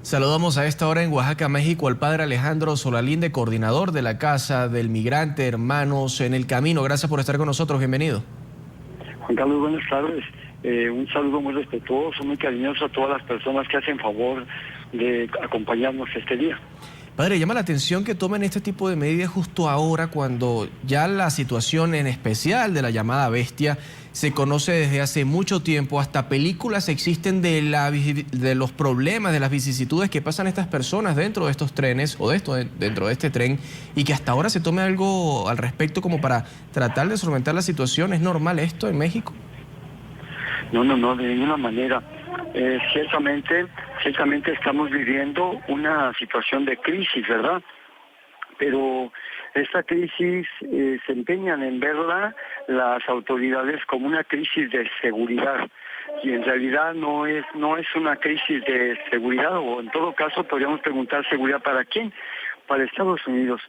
Saludamos a esta hora en Oaxaca, México, al padre Alejandro Solalinde, coordinador de la Casa del Migrante Hermanos en el Camino. Gracias por estar con nosotros, bienvenido. Juan Carlos, buenas tardes. Un saludo muy respetuoso, muy cariñoso a todas las personas que hacen favor de acompañarnos este día. Padre, llama la atención que tomen este tipo de medidas justo ahora cuando ya la situación en especial de la llamada bestia se conoce desde hace mucho tiempo. Hasta películas existen de los problemas, de las vicisitudes que pasan estas personas dentro de estos trenes o dentro de este tren, y que hasta ahora se tome algo al respecto como para tratar de solventar la situación. ¿Es normal esto en México? No, de ninguna manera. Ciertamente estamos viviendo una situación de crisis, ¿verdad? Pero esta crisis se empeñan en verla las autoridades como una crisis de seguridad, y en realidad no es una crisis de seguridad, o en todo caso podríamos preguntar seguridad para quién, para Estados Unidos.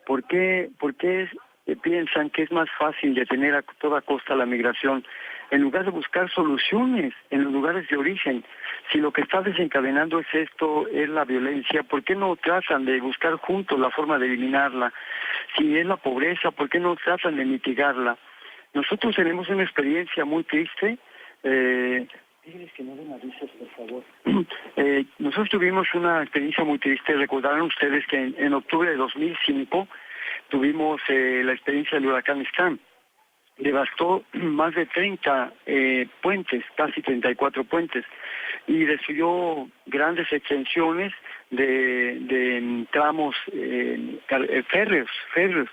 ¿Por qué piensan que es más fácil detener a toda costa la migración en lugar de buscar soluciones en los lugares de origen? Si lo que está desencadenando es la violencia, ¿por qué no tratan de buscar juntos la forma de eliminarla? Si es la pobreza, ¿por qué no tratan de mitigarla? Nosotros tenemos una experiencia muy triste. Díganles que no den avisos, por favor. Nosotros tuvimos una experiencia muy triste. Recordarán ustedes que en octubre de 2005 tuvimos la experiencia del huracán Stan. Devastó más de 30 puentes, casi 34 puentes, y destruyó grandes extensiones de tramos férreos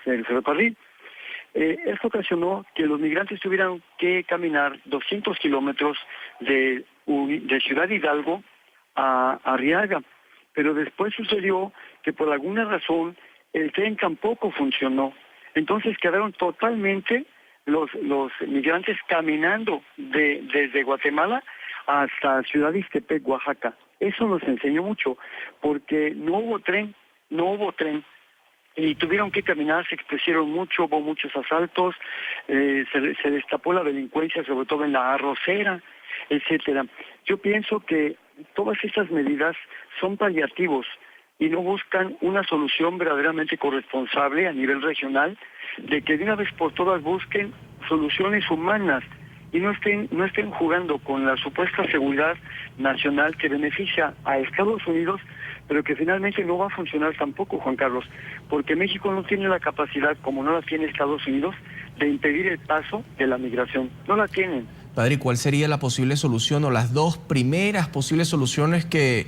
del ferrocarril. Esto ocasionó que los migrantes tuvieran que caminar 200 kilómetros de Ciudad Hidalgo a Arriaga, pero después sucedió que por alguna razón el tren tampoco funcionó. Entonces quedaron totalmente los migrantes caminando desde Guatemala hasta Ciudad Ixtepec, Oaxaca. Eso nos enseñó mucho, porque no hubo tren, y tuvieron que caminar, se expusieron mucho, hubo muchos asaltos, se destapó la delincuencia, sobre todo en la arrocera, etcétera. Yo pienso que todas estas medidas son paliativos y no buscan una solución verdaderamente corresponsable a nivel regional, de que de una vez por todas busquen soluciones humanas y no estén jugando con la supuesta seguridad nacional que beneficia a Estados Unidos, pero que finalmente no va a funcionar tampoco, Juan Carlos, porque México no tiene la capacidad, como no la tiene Estados Unidos, de impedir el paso de la migración. No la tienen. Padre, ¿cuál sería la posible solución o las dos primeras posibles soluciones que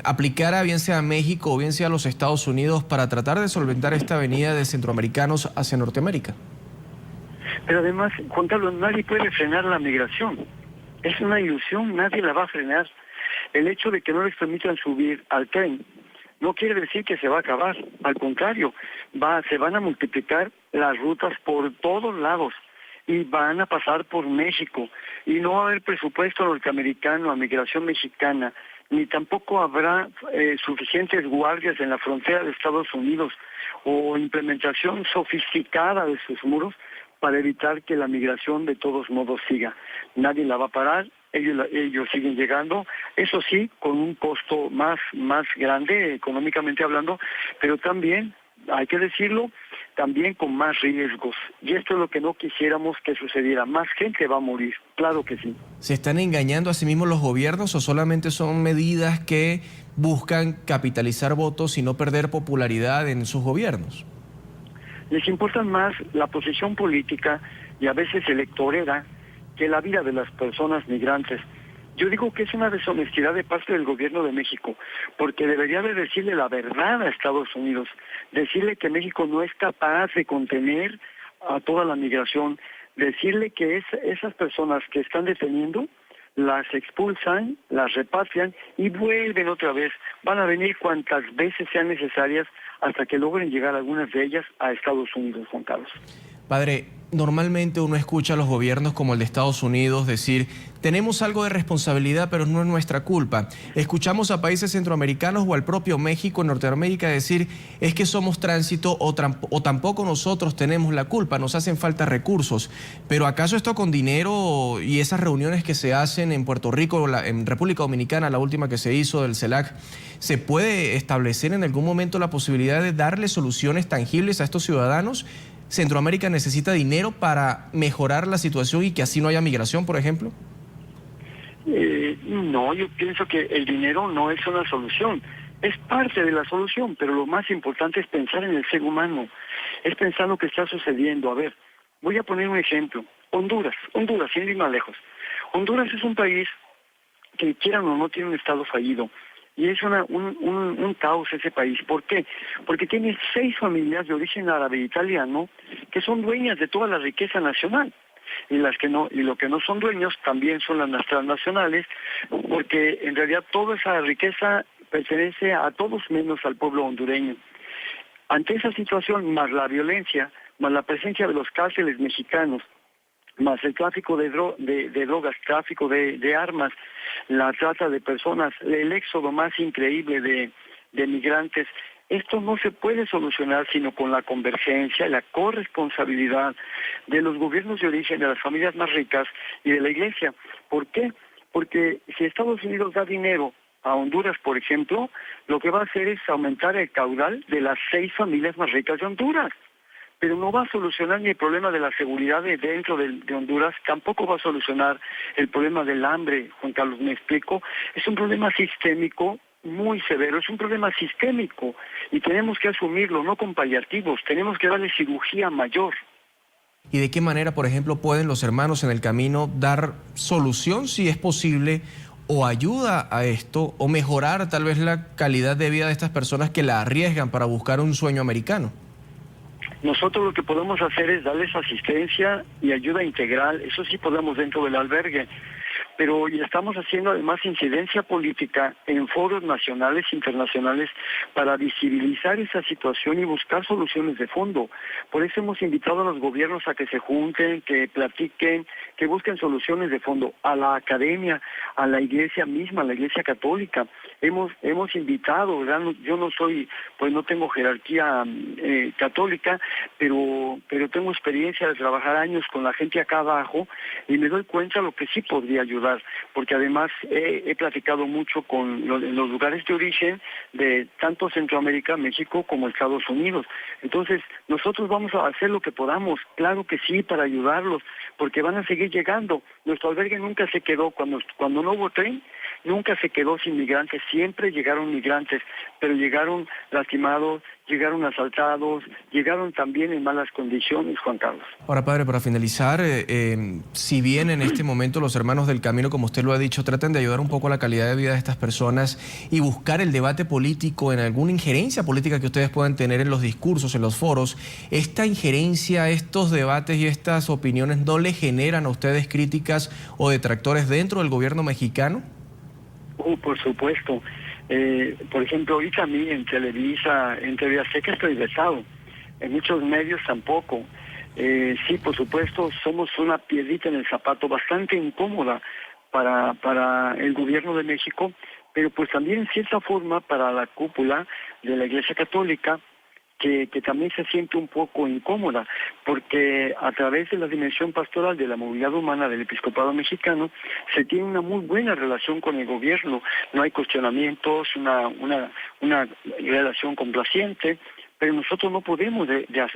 aplicara bien sea a México o bien sea a los Estados Unidos para tratar de solventar esta venida de centroamericanos hacia Norteamérica? Pero además, Juan Carlos, nadie puede frenar la migración. Es una ilusión, nadie la va a frenar. El hecho de que no les permitan subir al tren no quiere decir que se va a acabar. Al contrario, se van a multiplicar las rutas por todos lados y van a pasar por México. Y no va a haber presupuesto norteamericano a migración mexicana, ni tampoco habrá suficientes guardias en la frontera de Estados Unidos o implementación sofisticada de sus muros para evitar que la migración de todos modos siga. Nadie la va a parar, ellos siguen llegando, eso sí, con un costo más grande económicamente hablando, pero también, hay que decirlo, también con más riesgos. Y esto es lo que no quisiéramos que sucediera. Más gente va a morir, claro que sí. ¿Se están engañando a sí mismos los gobiernos o solamente son medidas que buscan capitalizar votos y no perder popularidad en sus gobiernos? Les importa más la posición política y a veces electorera que la vida de las personas migrantes. Yo digo que es una deshonestidad de parte del gobierno de México, porque debería de decirle la verdad a Estados Unidos, decirle que México no es capaz de contener a toda la migración, decirle que esas personas que están deteniendo las expulsan, las repatrian y vuelven otra vez. Van a venir cuantas veces sean necesarias hasta que logren llegar algunas de ellas a Estados Unidos, Juan Carlos. Padre, normalmente uno escucha a los gobiernos como el de Estados Unidos decir, tenemos algo de responsabilidad, pero no es nuestra culpa. Escuchamos a países centroamericanos o al propio México, Norteamérica, decir, es que somos tránsito o tampoco nosotros tenemos la culpa, nos hacen falta recursos. Pero ¿acaso esto con dinero y esas reuniones que se hacen en Puerto Rico, en República Dominicana, la última que se hizo del CELAC, se puede establecer en algún momento la posibilidad de darle soluciones tangibles a estos ciudadanos? ¿Centroamérica necesita dinero para mejorar la situación y que así no haya migración, por ejemplo? No, yo pienso que el dinero no es una solución. Es parte de la solución, pero lo más importante es pensar en el ser humano. Es pensar lo que está sucediendo. A ver, voy a poner un ejemplo. Honduras, sin ir más lejos. Honduras es un país que, quieran o no, tiene un estado fallido. Y es un caos ese país. ¿Por qué? Porque tiene 6 familias de origen árabe e italiano que son dueñas de toda la riqueza nacional. Y las que no, y lo que no son dueños también son las transnacionales, porque en realidad toda esa riqueza pertenece a todos menos al pueblo hondureño. Ante esa situación, más la violencia, más la presencia de los cárteles mexicanos, más el tráfico de drogas, tráfico de armas, la trata de personas, el éxodo más increíble de migrantes. Esto no se puede solucionar sino con la convergencia y la corresponsabilidad de los gobiernos de origen, de las familias más ricas y de la Iglesia. ¿Por qué? Porque si Estados Unidos da dinero a Honduras, por ejemplo, lo que va a hacer es aumentar el caudal de las 6 familias más ricas de Honduras. Pero no va a solucionar ni el problema de la seguridad dentro de Honduras, tampoco va a solucionar el problema del hambre, Juan Carlos, ¿me explico? Es un problema sistémico muy severo, es un problema sistémico y tenemos que asumirlo, no con paliativos, tenemos que darle cirugía mayor. ¿Y de qué manera, por ejemplo, pueden los hermanos en el camino dar solución, si es posible, o ayuda a esto, o mejorar tal vez la calidad de vida de estas personas que la arriesgan para buscar un sueño americano? Nosotros lo que podemos hacer es darles asistencia y ayuda integral, eso sí podemos dentro del albergue, pero ya estamos haciendo además incidencia política en foros nacionales e internacionales para visibilizar esa situación y buscar soluciones de fondo. Por eso hemos invitado a los gobiernos a que se junten, que platiquen, que busquen soluciones de fondo, a la academia, a la iglesia misma, a la iglesia católica. Hemos invitado, ¿verdad? Yo no soy, pues no tengo jerarquía católica, pero tengo experiencia de trabajar años con la gente acá abajo y me doy cuenta de lo que sí podría ayudar, porque además he platicado mucho con los lugares de origen de tanto Centroamérica, México como Estados Unidos. Entonces, nosotros vamos a hacer lo que podamos, claro que sí, para ayudarlos, porque van a seguir llegando. Nuestro albergue nunca se quedó, cuando no hubo tren, nunca se quedó sin migrantes, siempre llegaron migrantes, pero llegaron lastimados, llegaron asaltados, llegaron también en malas condiciones, Juan Carlos. Ahora, padre, para finalizar, si bien en este momento los hermanos del camino, como usted lo ha dicho, tratan de ayudar un poco a la calidad de vida de estas personas y buscar el debate político en alguna injerencia política que ustedes puedan tener en los discursos, en los foros, ¿esta injerencia, estos debates y estas opiniones no le generan a ustedes críticas o detractores dentro del gobierno mexicano? Por supuesto. Por ejemplo, ahorita a mí en Televisa, en TV Azteca estoy vetado. En muchos medios tampoco. Sí, por supuesto, somos una piedrita en el zapato bastante incómoda para el gobierno de México, pero pues también en cierta forma para la cúpula de la Iglesia Católica, que también se siente un poco incómoda, porque a través de la dimensión pastoral de la movilidad humana del episcopado mexicano se tiene una muy buena relación con el gobierno, no hay cuestionamientos, una relación complaciente, pero nosotros no podemos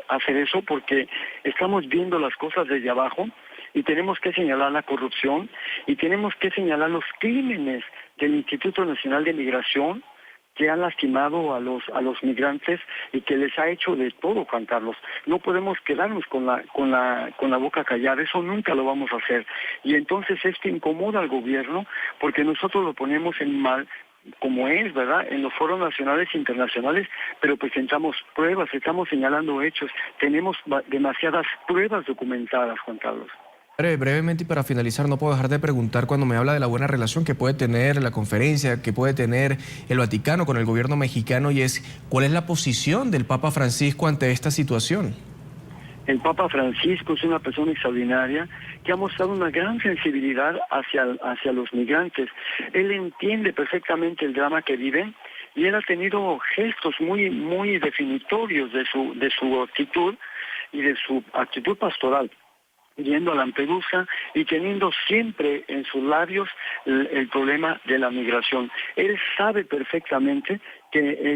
hacer eso porque estamos viendo las cosas desde abajo y tenemos que señalar la corrupción y tenemos que señalar los crímenes del Instituto Nacional de Migración, que han lastimado a los migrantes y que les ha hecho de todo, Juan Carlos. No podemos quedarnos con la boca callada, eso nunca lo vamos a hacer. Y entonces esto incomoda al gobierno porque nosotros lo ponemos en mal, como es, ¿verdad?, en los foros nacionales e internacionales, pero presentamos pruebas, estamos señalando hechos, tenemos demasiadas pruebas documentadas, Juan Carlos. Brevemente y para finalizar, no puedo dejar de preguntar cuando me habla de la buena relación que puede tener la conferencia, que puede tener el Vaticano con el gobierno mexicano, y es ¿cuál es la posición del Papa Francisco ante esta situación? El Papa Francisco es una persona extraordinaria que ha mostrado una gran sensibilidad hacia los migrantes. Él entiende perfectamente el drama que viven y él ha tenido gestos muy definitorios de su actitud y de su actitud pastoral, yendo a Lampedusa y teniendo siempre en sus labios el problema de la migración. Él sabe perfectamente que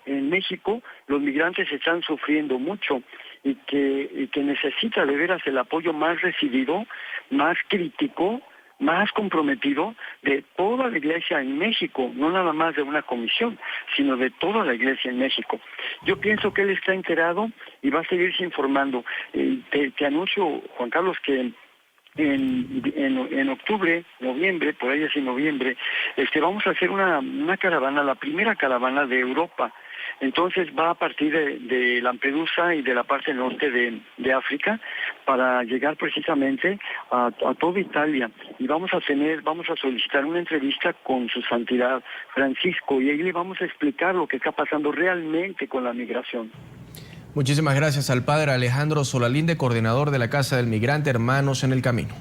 en México los migrantes están sufriendo mucho y que necesita de veras el apoyo más decidido, más crítico, más comprometido de toda la iglesia en México, no nada más de una comisión, sino de toda la iglesia en México. Yo pienso que él está enterado y va a seguirse informando. Te anuncio, Juan Carlos, que en octubre, noviembre, por ahí así noviembre, vamos a hacer una caravana, la primera caravana de Europa. Entonces va a partir de Lampedusa y de la parte norte de África para llegar precisamente a toda Italia y vamos a solicitar una entrevista con su santidad Francisco y ahí le vamos a explicar lo que está pasando realmente con la migración. Muchísimas gracias al padre Alejandro Solalinde, coordinador de la Casa del Migrante Hermanos en el Camino.